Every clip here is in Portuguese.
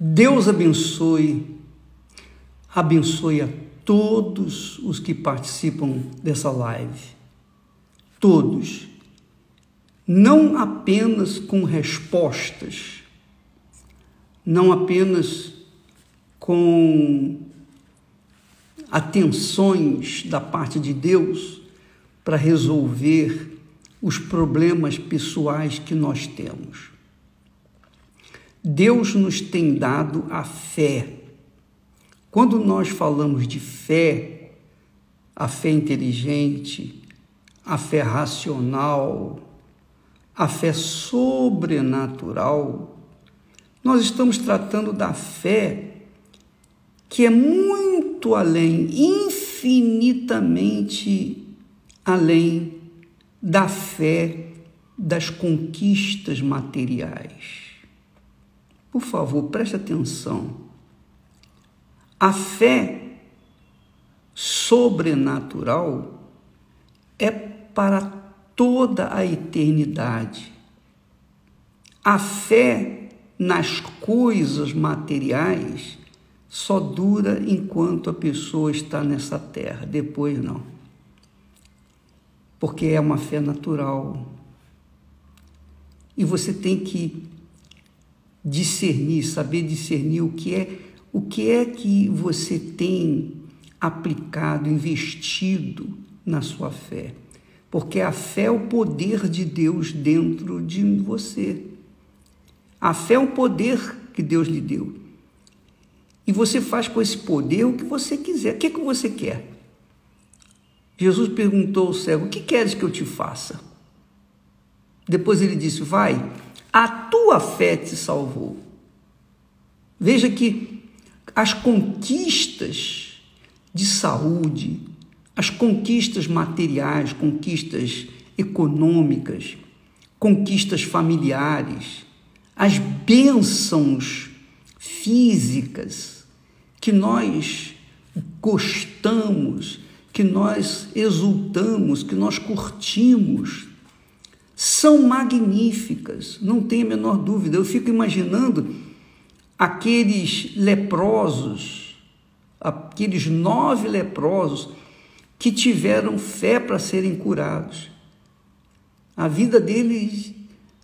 Deus abençoe a todos os que participam dessa live. Todos. Não apenas com respostas, não apenas com atenções da parte de Deus para resolver os problemas pessoais que nós temos. Deus nos tem dado a fé. Quando nós falamos de fé, a fé inteligente, a fé racional, a fé sobrenatural, nós estamos tratando da fé que é muito além, infinitamente além da fé das conquistas materiais. Por favor, preste atenção. A fé sobrenatural é para toda a eternidade. A fé nas coisas materiais só dura enquanto a pessoa está nessa terra, depois não. Porque é uma fé natural. E você tem que discernir, saber discernir o que é que você tem aplicado, investido na sua fé. Porque a fé é o poder de Deus dentro de você. A fé é um poder que Deus lhe deu. E você faz com esse poder o que você quiser. O que você quer? Jesus perguntou ao cego: o que queres que eu te faça? Depois ele disse: vai, a tua fé te salvou. Veja que as conquistas de saúde, as conquistas materiais, conquistas econômicas, conquistas familiares, as bênçãos físicas que nós gostamos, que nós exultamos, que nós curtimos, são magníficas, não tem a menor dúvida. Eu fico imaginando aqueles leprosos, aqueles 9 leprosos que tiveram fé para serem curados. A vida deles,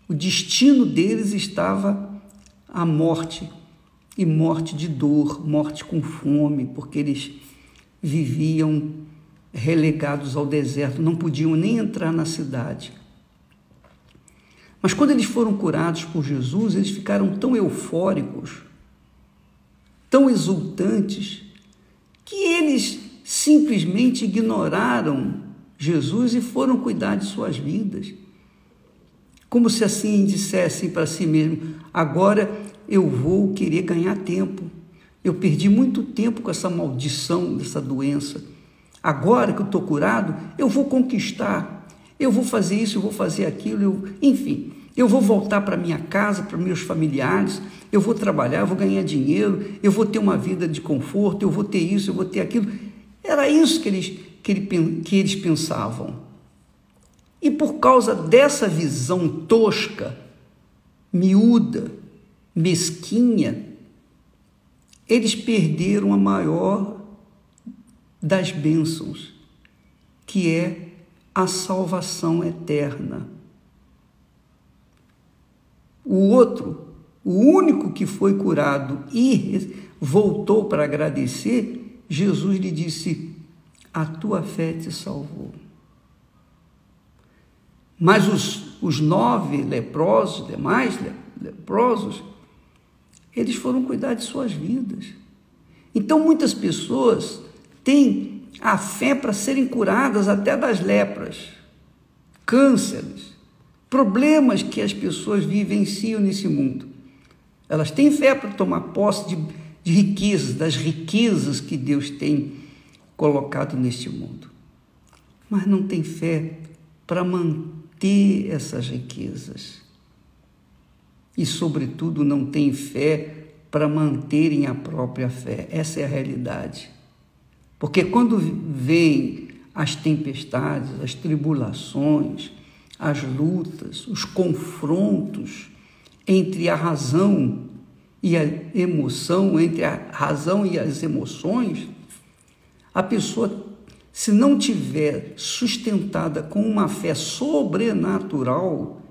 o destino deles estava a morte, e morte de dor, morte com fome, porque eles viviam relegados ao deserto, não podiam nem entrar na cidade. Mas quando eles foram curados por Jesus, eles ficaram tão eufóricos, tão exultantes, que eles simplesmente ignoraram Jesus e foram cuidar de suas vidas. Como se assim dissessem para si mesmo: agora eu vou querer ganhar tempo. Eu perdi muito tempo com essa maldição dessa doença. Agora que eu estou curado, eu vou conquistar. Eu vou fazer isso, eu vou fazer aquilo, enfim. Eu vou voltar para minha casa, para meus familiares, eu vou trabalhar, eu vou ganhar dinheiro, eu vou ter uma vida de conforto, eu vou ter isso, eu vou ter aquilo. Era isso que eles pensavam. E por causa dessa visão tosca, miúda, mesquinha, eles perderam a maior das bênçãos, que é a salvação eterna. O outro, o único que foi curado e voltou para agradecer, Jesus lhe disse: a tua fé te salvou. Mas os 9 leprosos, demais leprosos, eles foram cuidar de suas vidas. Então muitas pessoas têm a fé para serem curadas até das lepras, cânceres, problemas que as pessoas vivenciam nesse mundo. Elas têm fé para tomar posse de riquezas, das riquezas que Deus tem colocado neste mundo. Mas não tem fé para manter essas riquezas. E, sobretudo, não tem fé para manterem a própria fé. Essa é a realidade. Porque quando vêm as tempestades, as tribulações, as lutas, os confrontos entre a razão e a emoção, entre a razão e as emoções, a pessoa, se não tiver sustentada com uma fé sobrenatural,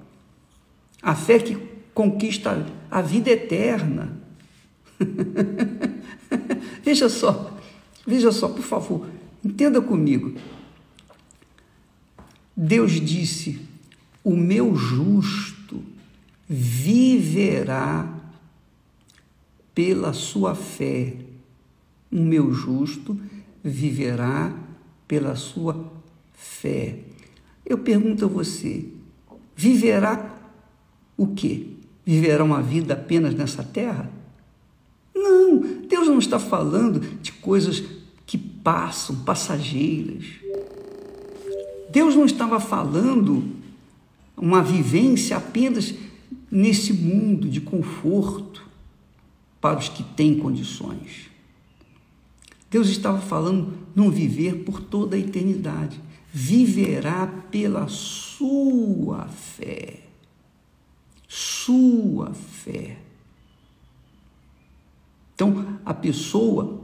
a fé que conquista a vida eterna. Veja só, por favor, entenda comigo. Deus disse: o meu justo viverá pela sua fé. O meu justo viverá pela sua fé. Eu pergunto a você, viverá o quê? Viverá uma vida apenas nessa terra? Não, Deus não está falando de coisas que passam, passageiras. Deus não estava falando uma vivência apenas nesse mundo de conforto para os que têm condições. Deus estava falando num viver por toda a eternidade. Viverá pela sua fé. Sua fé. Então, a pessoa,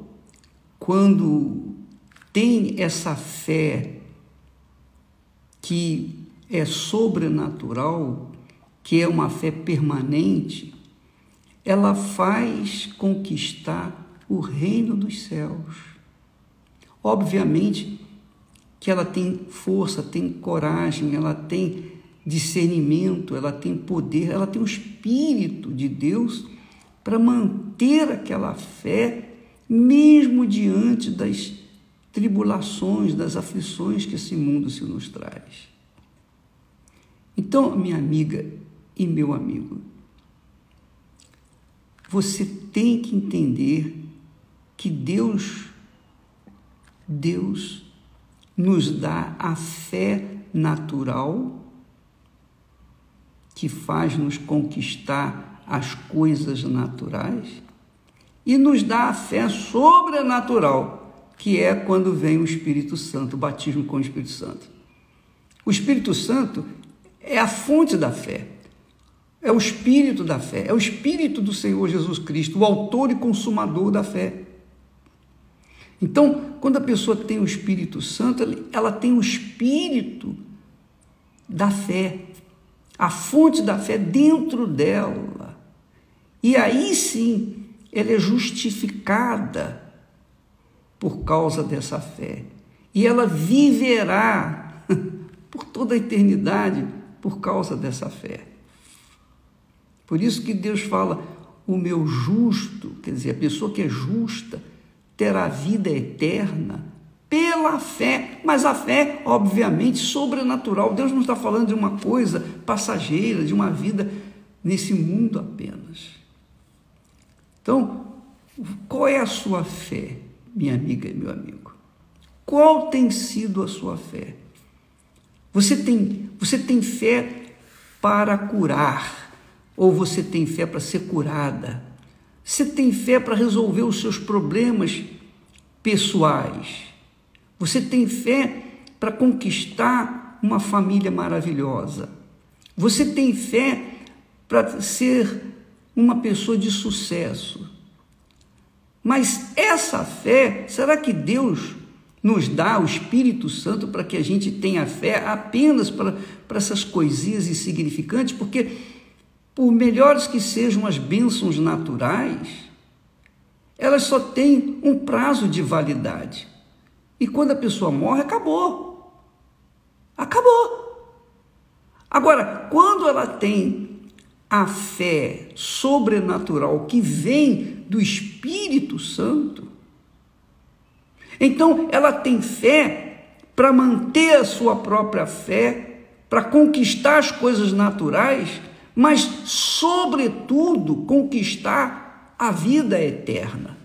quando tem essa fé que é sobrenatural, que é uma fé permanente, ela faz conquistar o reino dos céus. Obviamente que ela tem força, tem coragem, ela tem discernimento, ela tem poder, ela tem o Espírito de Deus para manter aquela fé, mesmo diante das tribulações, das aflições que esse mundo se nos traz. Então, minha amiga e meu amigo, você tem que entender que Deus nos dá a fé natural que faz nos conquistar as coisas naturais e nos dá a fé sobrenatural, que é quando vem o Espírito Santo, o batismo com o Espírito Santo. O Espírito Santo é a fonte da fé, é o Espírito da fé, é o Espírito do Senhor Jesus Cristo, o autor e consumador da fé. Então, quando a pessoa tem o Espírito Santo, ela tem o Espírito da fé, a fonte da fé dentro dela. E aí sim, ela é justificada por causa dessa fé. E ela viverá por toda a eternidade por causa dessa fé. Por isso que Deus fala, o meu justo, quer dizer, a pessoa que é justa, terá vida eterna pela fé, mas a fé, obviamente, sobrenatural. Deus não está falando de uma coisa passageira, de uma vida nesse mundo apenas. Então, qual é a sua fé, minha amiga e meu amigo? Qual tem sido a sua fé? Você tem fé para curar, ou você tem fé para ser curada? Você tem fé para resolver os seus problemas pessoais? Você tem fé para conquistar uma família maravilhosa? Você tem fé para ser uma pessoa de sucesso? Mas essa fé, será que Deus nos dá o Espírito Santo para que a gente tenha fé apenas para essas coisinhas insignificantes? Porque, por melhores que sejam as bênçãos naturais, elas só têm um prazo de validade. E quando a pessoa morre, acabou. Acabou. Agora, quando ela tem a fé sobrenatural que vem do Espírito Santo, então ela tem fé para manter a sua própria fé, para conquistar as coisas naturais, mas, sobretudo, conquistar a vida eterna.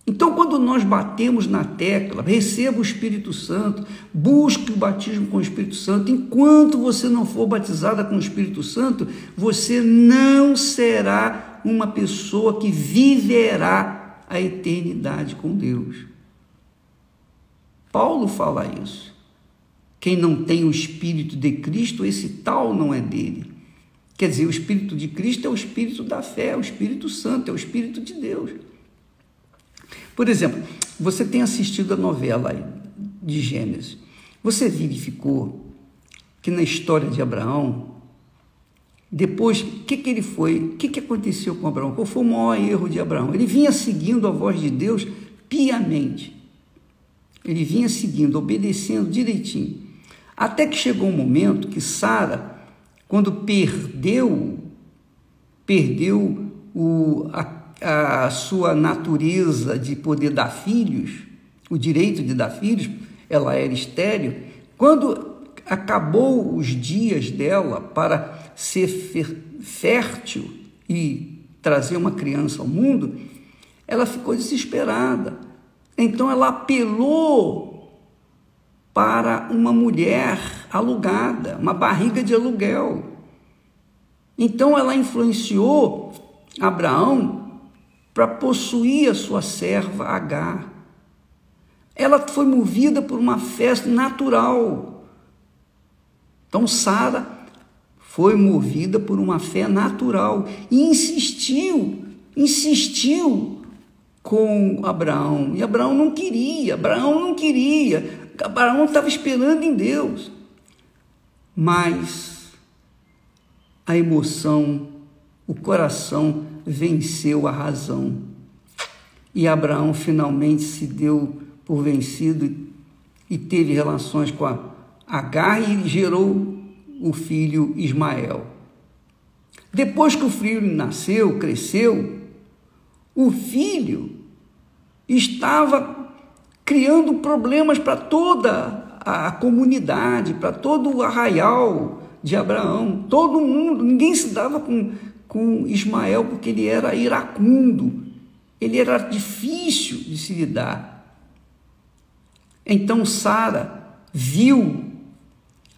Então, quando nós batemos na tecla, receba o Espírito Santo, busque o batismo com o Espírito Santo, enquanto você não for batizada com o Espírito Santo, você não será uma pessoa que viverá a eternidade com Deus. Paulo fala isso. Quem não tem o Espírito de Cristo, esse tal não é dele. Quer dizer, o Espírito de Cristo é o Espírito da fé, é o Espírito Santo, é o Espírito de Deus. Por exemplo, você tem assistido a novela de Gênesis. Você verificou que na história de Abraão, depois, o que aconteceu com Abraão? Qual foi o maior erro de Abraão? Ele vinha seguindo a voz de Deus piamente. Ele vinha seguindo, obedecendo direitinho. Até que chegou um momento que Sara, quando perdeu a sua natureza de poder dar filhos, o direito de dar filhos, ela era estéril. Quando acabou os dias dela para ser fértil e trazer uma criança ao mundo, ela ficou desesperada. Então ela apelou para uma mulher alugada, uma barriga de aluguel. Então ela influenciou Abraão para possuir a sua serva Agar. Ela foi movida por uma fé natural. Então Sara foi movida por uma fé natural e insistiu com Abraão. E Abraão não queria. Abraão estava esperando em Deus. Mas a emoção, o coração venceu a razão. E Abraão finalmente se deu por vencido e teve relações com a Agar e gerou o filho Ismael. Depois que o filho nasceu, cresceu, o filho estava criando problemas para toda a comunidade, para todo o arraial de Abraão. Todo mundo, ninguém se dava com Ismael porque ele era iracundo, ele era difícil de se lidar. Então Sara viu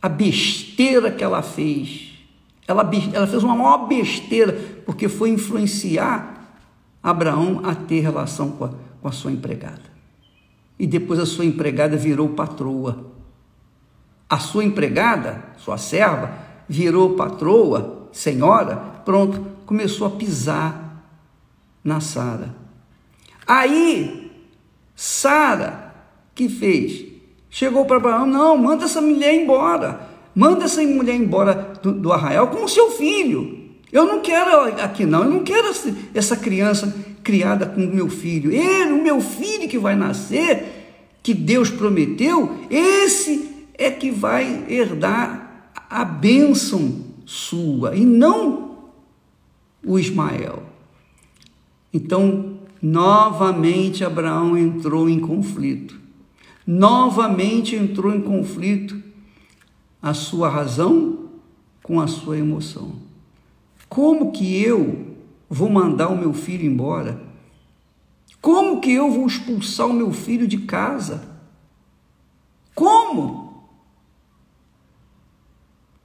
a besteira que ela fez. Ela fez uma maior besteira, porque foi influenciar Abraão a ter relação com a sua empregada. E depois a sua empregada virou patroa. A sua empregada, sua serva, virou patroa, senhora, pronto, começou a pisar na Sara. Aí, Sara, que fez? Chegou para Abraão, não, manda essa mulher embora do arraial com o seu filho. Eu não quero aqui não, eu não quero essa criança criada com o meu filho. O meu filho que vai nascer, que Deus prometeu, esse é que vai herdar a bênção sua, e não o Ismael. Então, novamente Abraão entrou em conflito. A sua razão com a sua emoção. Como que eu vou mandar o meu filho embora? Como que eu vou expulsar o meu filho de casa? Como?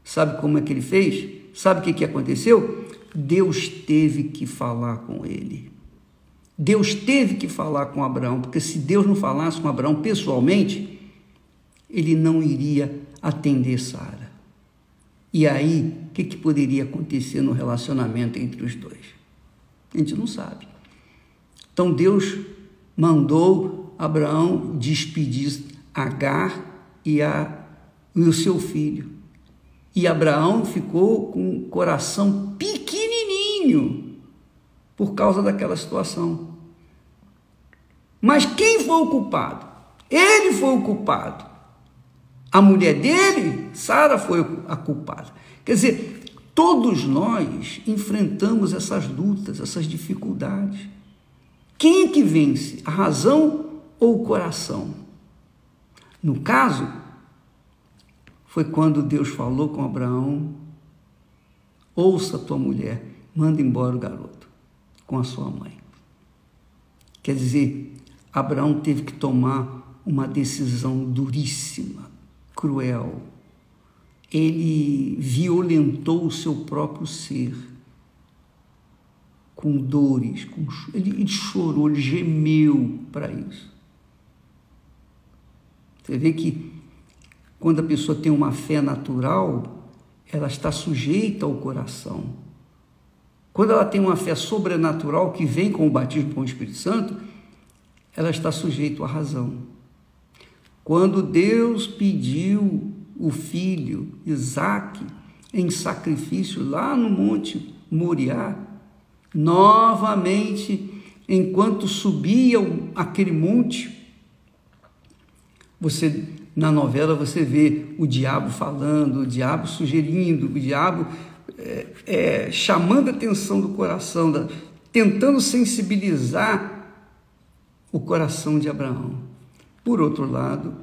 Sabe como é que ele fez? Sabe o que aconteceu? Deus teve que falar com ele. Deus teve que falar com Abraão, porque se Deus não falasse com Abraão pessoalmente, ele não iria atender Sara. E aí, o que poderia acontecer no relacionamento entre os dois? A gente não sabe. Então Deus mandou Abraão despedir Agar e o seu filho. E Abraão ficou com o coração pequenininho por causa daquela situação. Mas quem foi o culpado? Ele foi o culpado. A mulher dele, Sara, foi a culpada. Quer dizer, todos nós enfrentamos essas lutas, essas dificuldades. Quem é que vence? A razão ou o coração? No caso, foi quando Deus falou com Abraão: ouça a tua mulher, manda embora o garoto com a sua mãe. Quer dizer, Abraão teve que tomar uma decisão duríssima, cruel. Ele violentou o seu próprio ser, com dores, ele chorou, ele gemeu para isso. Você vê que quando a pessoa tem uma fé natural, ela está sujeita ao coração. Quando ela tem uma fé sobrenatural que vem com o batismo com o Espírito Santo, ela está sujeita à razão. Quando Deus pediu o filho Isaque em sacrifício lá no Monte Moriá, novamente, enquanto subia aquele monte, na novela você vê o diabo falando, o diabo sugerindo, o diabo chamando a atenção do coração, tentando sensibilizar o coração de Abraão. Por outro lado,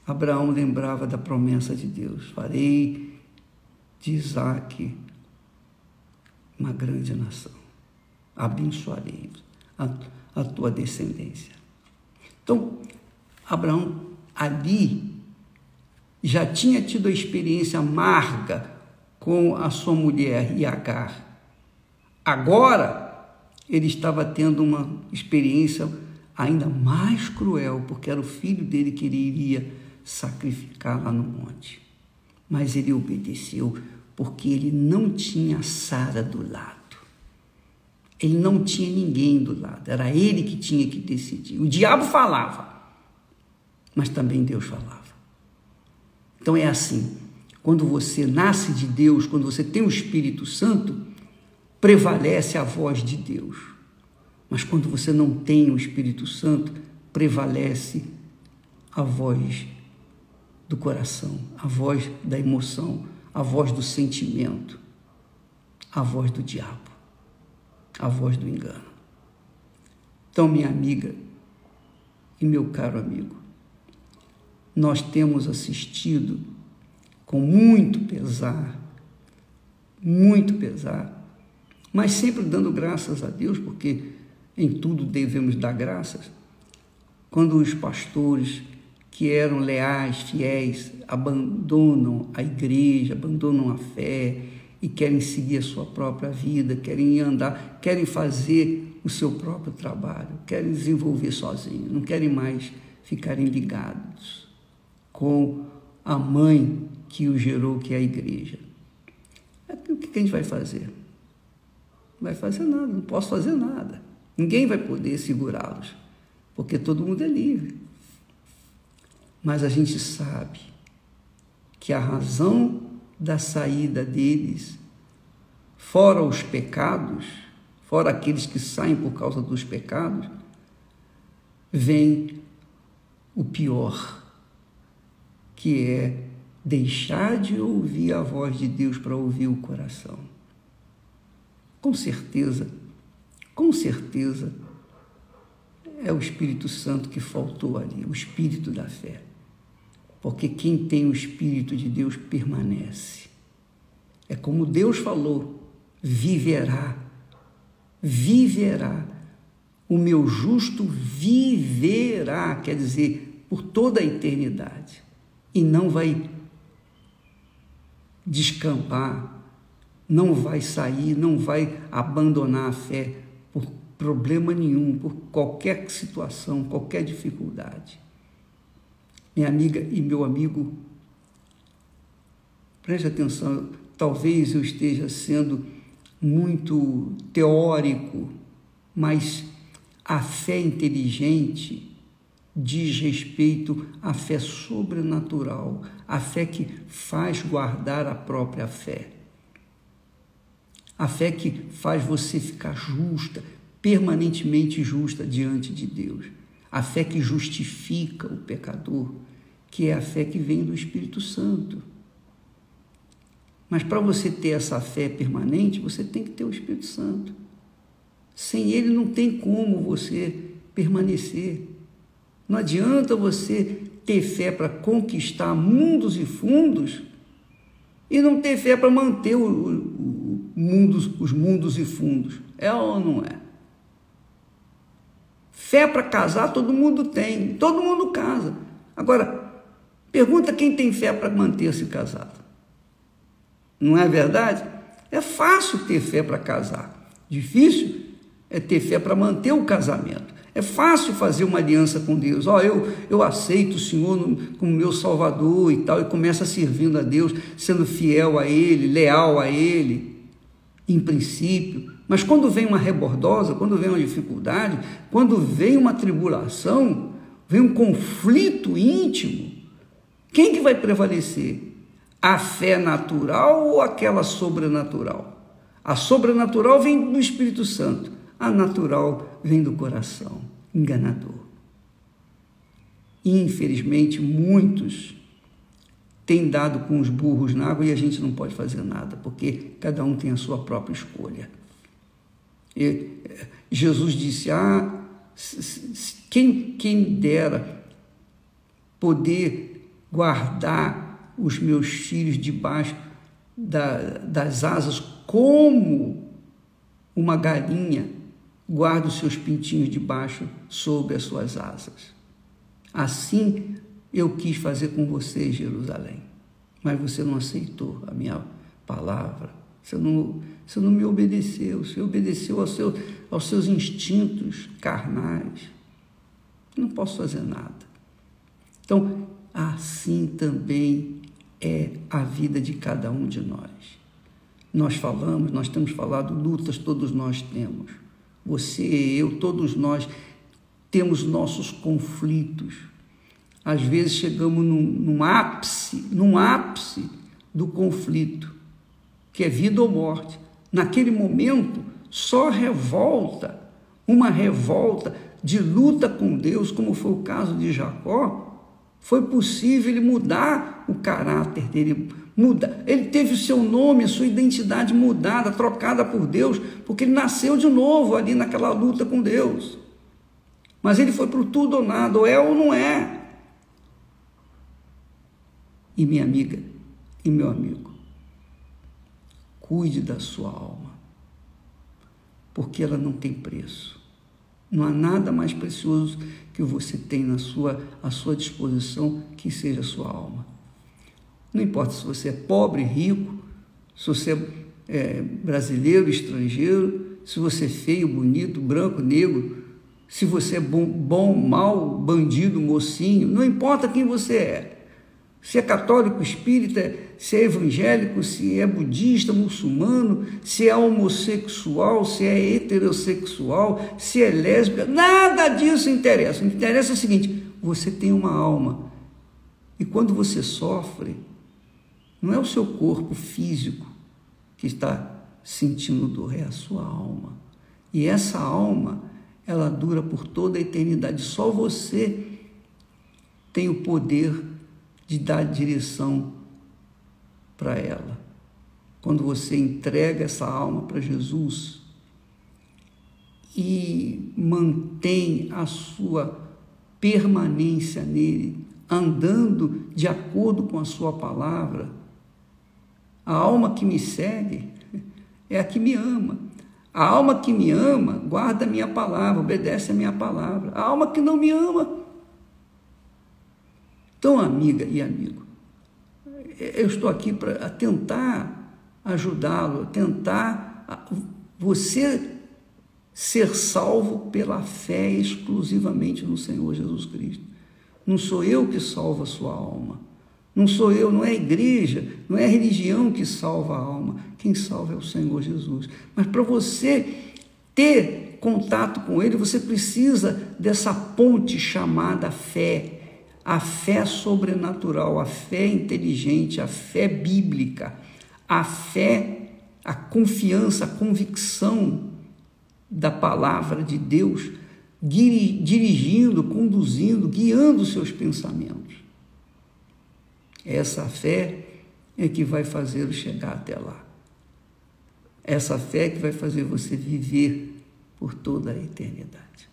Abraão lembrava da promessa de Deus: farei de Isaque uma grande nação, abençoarei a tua descendência. Então, Abraão ali já tinha tido a experiência amarga com a sua mulher Agar. Agora, ele estava tendo uma experiência ainda mais cruel, porque era o filho dele que ele iria sacrificar lá no monte. Mas ele obedeceu, porque ele não tinha Sara do lado. Ele não tinha ninguém do lado, era ele que tinha que decidir. O diabo falava, mas também Deus falava. Então é assim, quando você nasce de Deus, quando você tem o Espírito Santo, prevalece a voz de Deus. Mas quando você não tem o Espírito Santo, prevalece a voz do coração, a voz da emoção, a voz do sentimento, a voz do diabo, a voz do engano. Então, minha amiga e meu caro amigo, nós temos assistido com muito pesar, mas sempre dando graças a Deus, porque em tudo devemos dar graças, quando os pastores que eram leais, fiéis, abandonam a igreja, abandonam a fé e querem seguir a sua própria vida, querem andar, querem fazer o seu próprio trabalho, querem desenvolver sozinhos, não querem mais ficarem ligados com a mãe que o gerou, que é a igreja. O que a gente vai fazer? Não vai fazer nada, não posso fazer nada. Ninguém vai poder segurá-los, porque todo mundo é livre. Mas a gente sabe que a razão da saída deles, fora os pecados, fora aqueles que saem por causa dos pecados, vem o pior, que é deixar de ouvir a voz de Deus para ouvir o coração. Com certeza, é o Espírito Santo que faltou ali, o Espírito da fé. Porque quem tem o Espírito de Deus permanece. É como Deus falou, viverá. O meu justo viverá, quer dizer, por toda a eternidade. E não vai descampar, não vai sair, não vai abandonar a fé por problema nenhum, por qualquer situação, qualquer dificuldade. Minha amiga e meu amigo, preste atenção, talvez eu esteja sendo muito teórico, mas a fé inteligente diz respeito à fé sobrenatural, a fé que faz guardar a própria fé. A fé que faz você ficar justa, permanentemente justa diante de Deus. A fé que justifica o pecador, que é a fé que vem do Espírito Santo. Mas para você ter essa fé permanente, você tem que ter o Espírito Santo. Sem ele não tem como você permanecer. Não adianta você ter fé para conquistar mundos e fundos e não ter fé para manter os mundos e fundos. É ou não é? Fé para casar todo mundo tem, todo mundo casa. Agora, pergunta quem tem fé para manter-se casado. Não é verdade? É fácil ter fé para casar. Difícil é ter fé para manter o casamento. É fácil fazer uma aliança com Deus. Eu aceito o Senhor como meu Salvador e tal, e começa servindo a Deus, sendo fiel a Ele, leal a Ele, em princípio. Mas quando vem uma rebordosa, quando vem uma dificuldade, quando vem uma tribulação, vem um conflito íntimo, quem que vai prevalecer? A fé natural ou aquela sobrenatural? A sobrenatural vem do Espírito Santo. A natural vem do coração enganador. Infelizmente, muitos têm dado com os burros na água e a gente não pode fazer nada, porque cada um tem a sua própria escolha. E Jesus disse, quem dera poder guardar os meus filhos debaixo das asas, como uma galinha guarda os seus pintinhos debaixo sob as suas asas. Assim eu quis fazer com você, Jerusalém, mas você não aceitou a minha palavra, você não me obedeceu, você obedeceu aos seus instintos carnais. Eu não posso fazer nada. Então, assim também é a vida de cada um de nós. Nós temos falado, lutas todos nós temos. Você, eu, todos nós temos nossos conflitos. Às vezes chegamos num ápice do conflito, que é vida ou morte. Naquele momento, só uma revolta de luta com Deus, como foi o caso de Jacó, foi possível ele mudar o caráter dele, ele teve o seu nome, a sua identidade mudada, trocada por Deus, porque ele nasceu de novo ali naquela luta com Deus. Mas ele foi para o tudo ou nada, ou é ou não é. E minha amiga e meu amigo, cuide da sua alma, porque ela não tem preço. Não há nada mais precioso que você tem à sua disposição que seja a sua alma. Não importa se você é pobre, rico, se você é brasileiro, estrangeiro, se você é feio, bonito, branco, negro, se você é bom, mau, bandido, mocinho, não importa quem você é. Se é católico, espírita, se é evangélico, se é budista, muçulmano, se é homossexual, se é heterossexual, se é lésbica, nada disso interessa. O que interessa é o seguinte: você tem uma alma. E quando você sofre, não é o seu corpo físico que está sentindo dor, é a sua alma. E essa alma, ela dura por toda a eternidade. Só você tem o poder de dar direção para ela. Quando você entrega essa alma para Jesus e mantém a sua permanência nele, andando de acordo com a sua palavra, a alma que me segue é a que me ama. A alma que me ama guarda a minha palavra, obedece a minha palavra. A alma que não me ama. Então, amiga e amigo, eu estou aqui para tentar ajudá-lo, tentar você ser salvo pela fé exclusivamente no Senhor Jesus Cristo. Não sou eu que salvo a sua alma. Não sou eu, não é a igreja, não é a religião que salva a alma. Quem salva é o Senhor Jesus. Mas para você ter contato com Ele, você precisa dessa ponte chamada fé. A fé sobrenatural, a fé inteligente, a fé bíblica, a fé, a confiança, a convicção da palavra de Deus, dirigindo, conduzindo, guiando os seus pensamentos. Essa fé é que vai fazê-lo chegar até lá. Essa fé é que vai fazer você viver por toda a eternidade.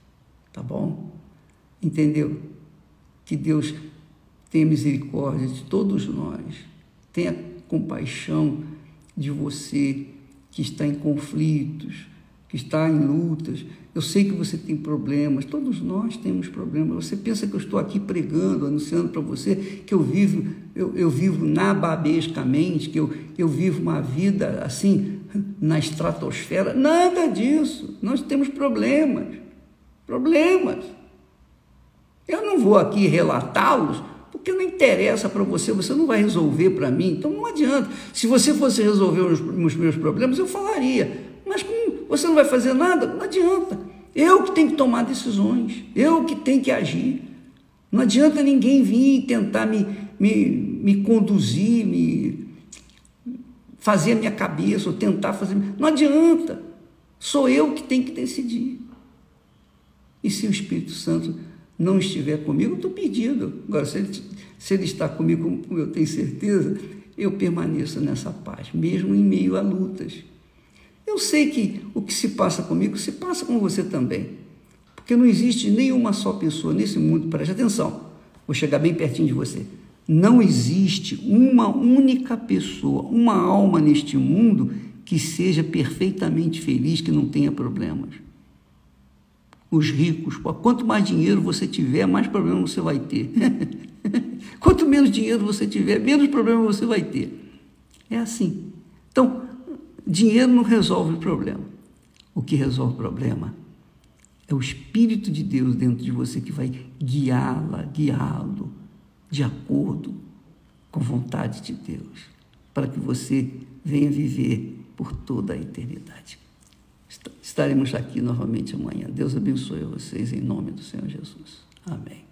Tá bom? Entendeu? Que Deus tenha misericórdia de todos nós, tenha compaixão de você que está em conflitos, que está em lutas. Eu sei que você tem problemas, todos nós temos problemas. Você pensa que eu estou aqui pregando, anunciando para você que eu vivo nababescamente, que eu vivo uma vida assim, na estratosfera? Nada disso, nós temos problemas. problemas. Eu não vou aqui relatá-los, porque não interessa para você, você não vai resolver para mim, então não adianta. Se você fosse resolver os meus problemas, eu falaria, mas como você não vai fazer nada, não adianta. Eu que tenho que tomar decisões, eu que tenho que agir. Não adianta ninguém vir e tentar me conduzir, fazer a minha cabeça, ou tentar fazer... Não adianta, sou eu que tenho que decidir. E se o Espírito Santo não estiver comigo, eu estou perdido. Agora, se ele está comigo, como eu tenho certeza, eu permaneço nessa paz, mesmo em meio a lutas. Eu sei que o que se passa comigo, se passa com você também. Porque não existe nenhuma só pessoa nesse mundo, preste atenção, vou chegar bem pertinho de você. Não existe uma única pessoa, uma alma neste mundo que seja perfeitamente feliz, que não tenha problemas. Os ricos, quanto mais dinheiro você tiver, mais problemas você vai ter. Quanto menos dinheiro você tiver, menos problemas você vai ter. É assim. Então, dinheiro não resolve o problema. O que resolve o problema é o Espírito de Deus dentro de você que vai guiá-lo de acordo com a vontade de Deus, para que você venha viver por toda a eternidade. Estaremos aqui novamente amanhã. Deus abençoe vocês em nome do Senhor Jesus. Amém.